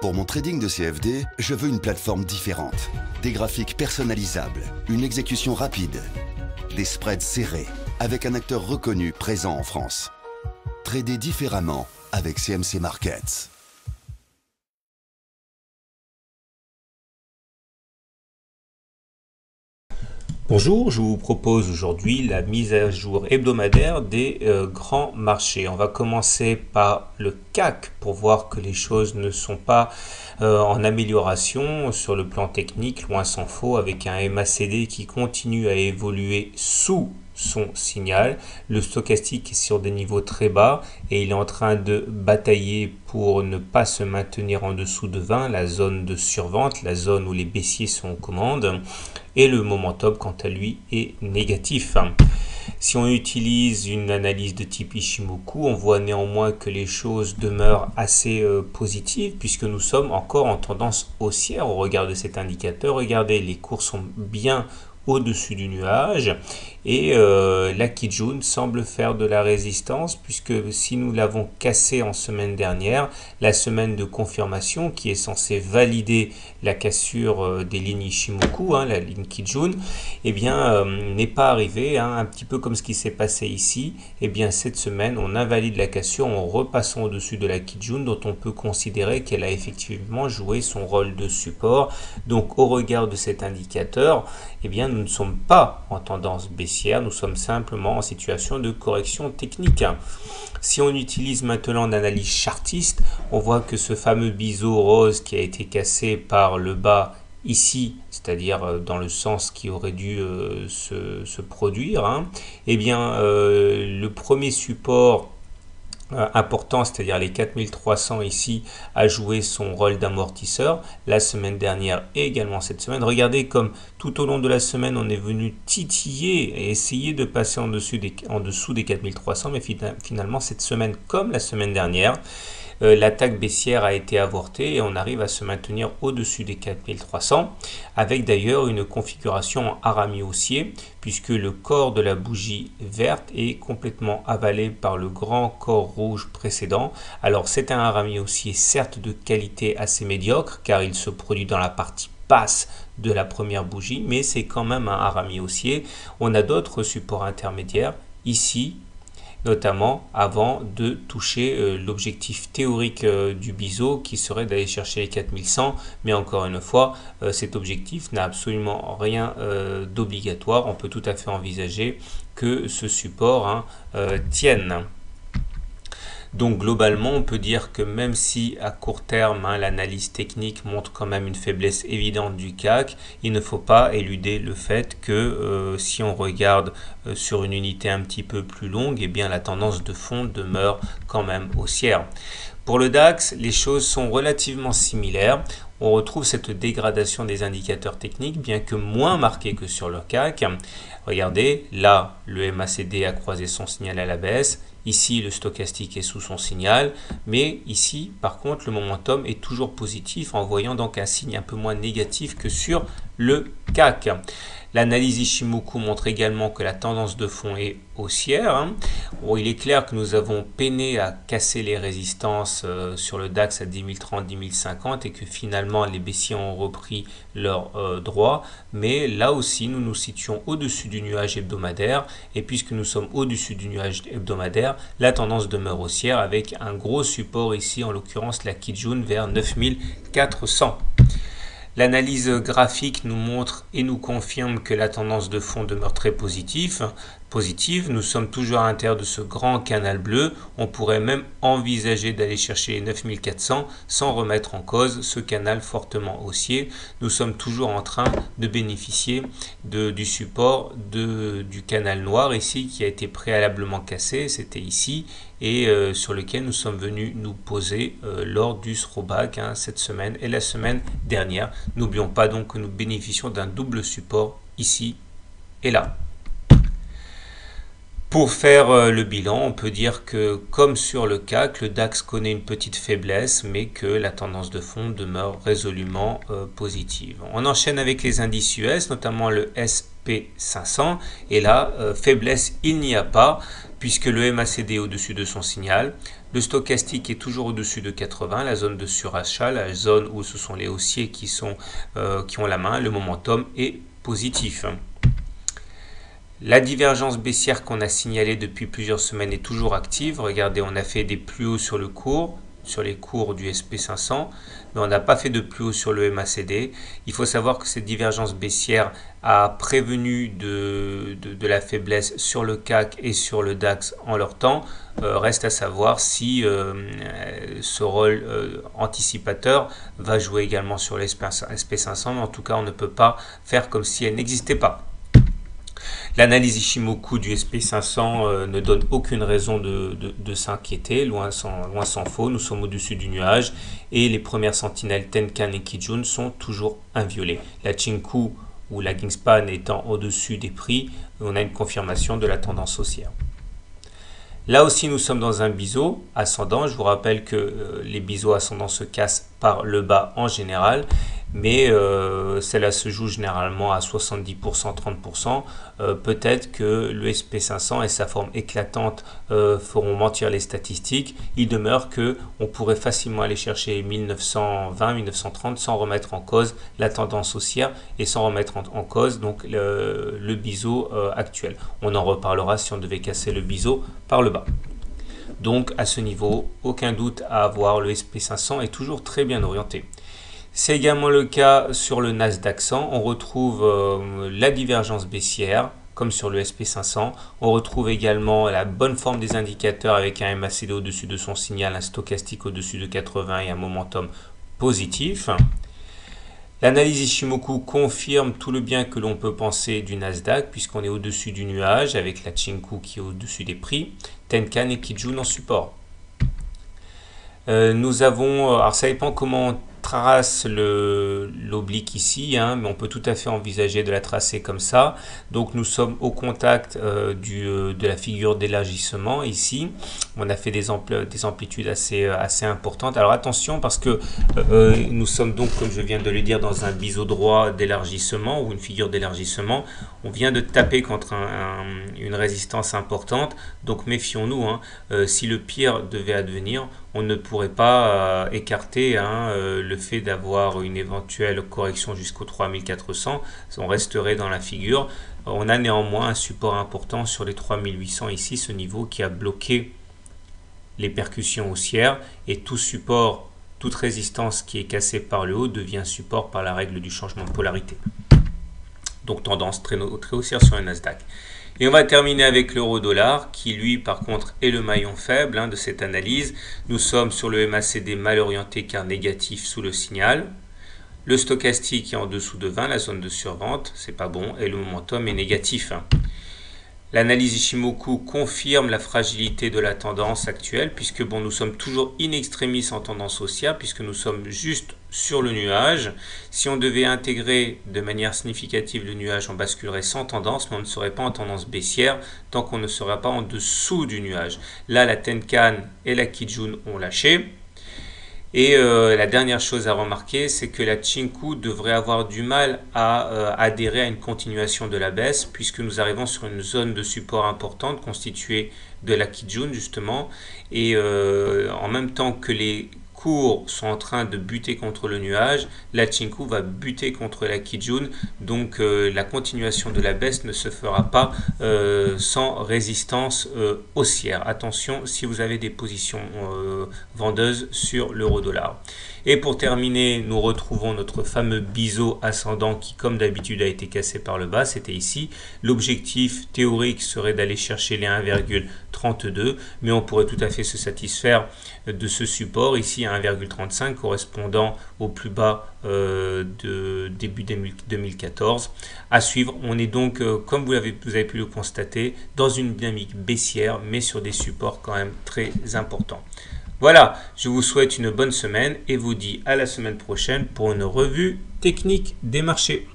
Pour mon trading de CFD, je veux une plateforme différente. Des graphiques personnalisables, une exécution rapide, des spreads serrés, avec un acteur reconnu présent en France. Trader différemment avec CMC Markets. Bonjour, je vous propose aujourd'hui la mise à jour hebdomadaire des grands marchés. On va commencer par le CAC pour voir que les choses ne sont pas en amélioration sur le plan technique, loin s'en faut, avec un MACD qui continue à évoluer sous son signal. Le stochastique est sur des niveaux très bas et il est en train de batailler pour ne pas se maintenir en dessous de 20, la zone de survente, la zone où les baissiers sont aux commandes, et le momentum quant à lui est négatif. Si on utilise une analyse de type Ishimoku, on voit néanmoins que les choses demeurent assez positives puisque nous sommes encore en tendance haussière au regard de cet indicateur. Regardez, les cours sont bien au-dessus du nuage et la Kijun semble faire de la résistance puisque si nous l'avons cassé en semaine dernière, la semaine de confirmation qui est censée valider la cassure des lignes Ishimoku, la ligne Kijun, n'est pas arrivée, un petit peu comme ce qui s'est passé ici. Cette semaine on invalide la cassure en repassant au-dessus de la Kijun dont on peut considérer qu'elle a effectivement joué son rôle de support. Donc au regard de cet indicateur, nous ne sommes pas en tendance baissière, nous sommes simplement en situation de correction technique. Si on utilise maintenant l'analyse chartiste, on voit que ce fameux biseau rose qui a été cassé par le bas ici, c'est-à-dire dans le sens qui aurait dû se produire, le premier support important, c'est-à-dire les 4300 ici, a joué son rôle d'amortisseur la semaine dernière et également cette semaine. Regardez comme tout au long de la semaine on est venu titiller et essayer de passer en dessous des 4300, mais finalement cette semaine comme la semaine dernière, l'attaque baissière a été avortée et on arrive à se maintenir au-dessus des 4300 avec d'ailleurs une configuration en harami haussier puisque le corps de la bougie verte est complètement avalé par le grand corps rouge précédent. Alors c'est un harami haussier certes de qualité assez médiocre car il se produit dans la partie basse de la première bougie, mais c'est quand même un harami haussier. On a d'autres supports intermédiaires ici, notamment avant de toucher l'objectif théorique du biseau qui serait d'aller chercher les 4100, mais encore une fois cet objectif n'a absolument rien d'obligatoire. On peut tout à fait envisager que ce support tienne. Donc globalement, on peut dire que même si à court terme, l'analyse technique montre quand même une faiblesse évidente du CAC, il ne faut pas éluder le fait que si on regarde sur une unité un petit peu plus longue, la tendance de fond demeure quand même haussière. Pour le DAX, les choses sont relativement similaires. On retrouve cette dégradation des indicateurs techniques, bien que moins marquée que sur le CAC. Regardez, là, le MACD a croisé son signal à la baisse. Ici, le stochastique est sous son signal, mais ici, par contre, le momentum est toujours positif en voyant donc un signe un peu moins négatif que sur le CAC. L'analyse Ishimoku montre également que la tendance de fond est haussière. Il est clair que nous avons peiné à casser les résistances sur le DAX à 10 030, 10 050 et que finalement les baissiers ont repris leur droit. Mais là aussi, nous nous situons au-dessus du nuage hebdomadaire et puisque nous sommes au-dessus du nuage hebdomadaire, la tendance demeure haussière avec un gros support ici, en l'occurrence la Kijun vers 9400. L'analyse graphique nous montre et nous confirme que la tendance de fond demeure très positive. Nous sommes toujours à l'intérieur de ce grand canal bleu. On pourrait même envisager d'aller chercher les 9400 sans remettre en cause ce canal fortement haussier. Nous sommes toujours en train de bénéficier du support du canal noir ici qui a été préalablement cassé. C'était ici et sur lequel nous sommes venus nous poser lors du throwback cette semaine et la semaine dernière. N'oublions pas donc que nous bénéficions d'un double support ici et là. Pour faire le bilan, on peut dire que comme sur le CAC, le DAX connaît une petite faiblesse, mais que la tendance de fond demeure résolument positive. On enchaîne avec les indices US, notamment le SP500, et là, faiblesse il n'y a pas, puisque le MACD est au-dessus de son signal. Le stochastique est toujours au-dessus de 80, la zone de surachat, la zone où ce sont les haussiers qui ont la main. Le momentum est positif. La divergence baissière qu'on a signalée depuis plusieurs semaines est toujours active. Regardez, on a fait des plus hauts sur les cours du SP500, mais on n'a pas fait de plus haut sur le MACD. Il faut savoir que cette divergence baissière a prévenu de la faiblesse sur le CAC et sur le DAX en leur temps. Reste à savoir si ce rôle anticipateur va jouer également sur le SP500, mais en tout cas on ne peut pas faire comme si elle n'existait pas. L'analyse Ishimoku du SP500 ne donne aucune raison de s'inquiéter, loin s'en faut, nous sommes au-dessus du nuage et les premières sentinelles Tenkan et Kijun sont toujours inviolées. La Chinku ou la Kingspan étant au-dessus des prix, on a une confirmation de la tendance haussière. Là aussi, nous sommes dans un biseau ascendant. Je vous rappelle que les biseaux ascendants se cassent par le bas en général, mais cela se joue généralement à 70%, 30%. Peut-être que le SP500 et sa forme éclatante feront mentir les statistiques. Il demeure qu'on pourrait facilement aller chercher 1920, 1930 sans remettre en cause la tendance haussière et sans remettre en cause donc le biseau actuel. On en reparlera si on devait casser le biseau par le bas. Donc à ce niveau, aucun doute à avoir, le SP500 est toujours très bien orienté. C'est également le cas sur le Nasdaq 100. On retrouve la divergence baissière comme sur le SP500. On retrouve également la bonne forme des indicateurs avec un MACD au-dessus de son signal, un stochastique au-dessus de 80 et un momentum positif. L'analyse Ishimoku confirme tout le bien que l'on peut penser du Nasdaq puisqu'on est au-dessus du nuage avec la Chinku qui est au-dessus des prix, Tenkan et Kijun en support. Nous avons, alors ça dépend comment on trace l'oblique ici, mais on peut tout à fait envisager de la tracer comme ça. Donc nous sommes au contact de la figure d'élargissement ici. On a fait des amplitudes assez importantes. Alors attention parce que nous sommes donc, comme je viens de le dire, dans un biseau droit d'élargissement ou une figure d'élargissement. On vient de taper contre une résistance importante. Donc méfions-nous. Si le pire devait advenir, on ne pourrait pas écarter le fait d'avoir une éventuelle correction jusqu'au 3400. On resterait dans la figure. On a néanmoins un support important sur les 3800 ici, ce niveau qui a bloqué les percussions haussières. Et tout support, toute résistance qui est cassée par le haut devient support par la règle du changement de polarité. Donc tendance très haussière sur le Nasdaq. Et on va terminer avec l'euro-dollar qui lui par contre est le maillon faible de cette analyse. Nous sommes sur le MACD mal orienté car négatif sous le signal. Le stochastique est en dessous de 20, la zone de survente, c'est pas bon, et le momentum est négatif. L'analyse Ishimoku confirme la fragilité de la tendance actuelle puisque nous sommes toujours in extremis en tendance haussière puisque nous sommes juste sur le nuage. Si on devait intégrer de manière significative le nuage, on basculerait sans tendance, mais on ne serait pas en tendance baissière tant qu'on ne serait pas en dessous du nuage. Là, la Tenkan et la Kijun ont lâché. Et la dernière chose à remarquer, c'est que la Chinku devrait avoir du mal à adhérer à une continuation de la baisse puisque nous arrivons sur une zone de support importante constituée de la Kijun justement. Et en même temps que les cours sont en train de buter contre le nuage, la Chinku va buter contre la Kijun, donc la continuation de la baisse ne se fera pas sans résistance haussière. Attention si vous avez des positions vendeuses sur l'euro-dollar. Et pour terminer, nous retrouvons notre fameux biseau ascendant qui, comme d'habitude, a été cassé par le bas. C'était ici. L'objectif théorique serait d'aller chercher les 1,32, mais on pourrait tout à fait se satisfaire de ce support ici à 1,35 correspondant au plus bas de début 2014. À suivre, on est donc, comme vous avez pu le constater, dans une dynamique baissière, mais sur des supports quand même très importants. Voilà, je vous souhaite une bonne semaine et vous dis à la semaine prochaine pour une revue technique des marchés.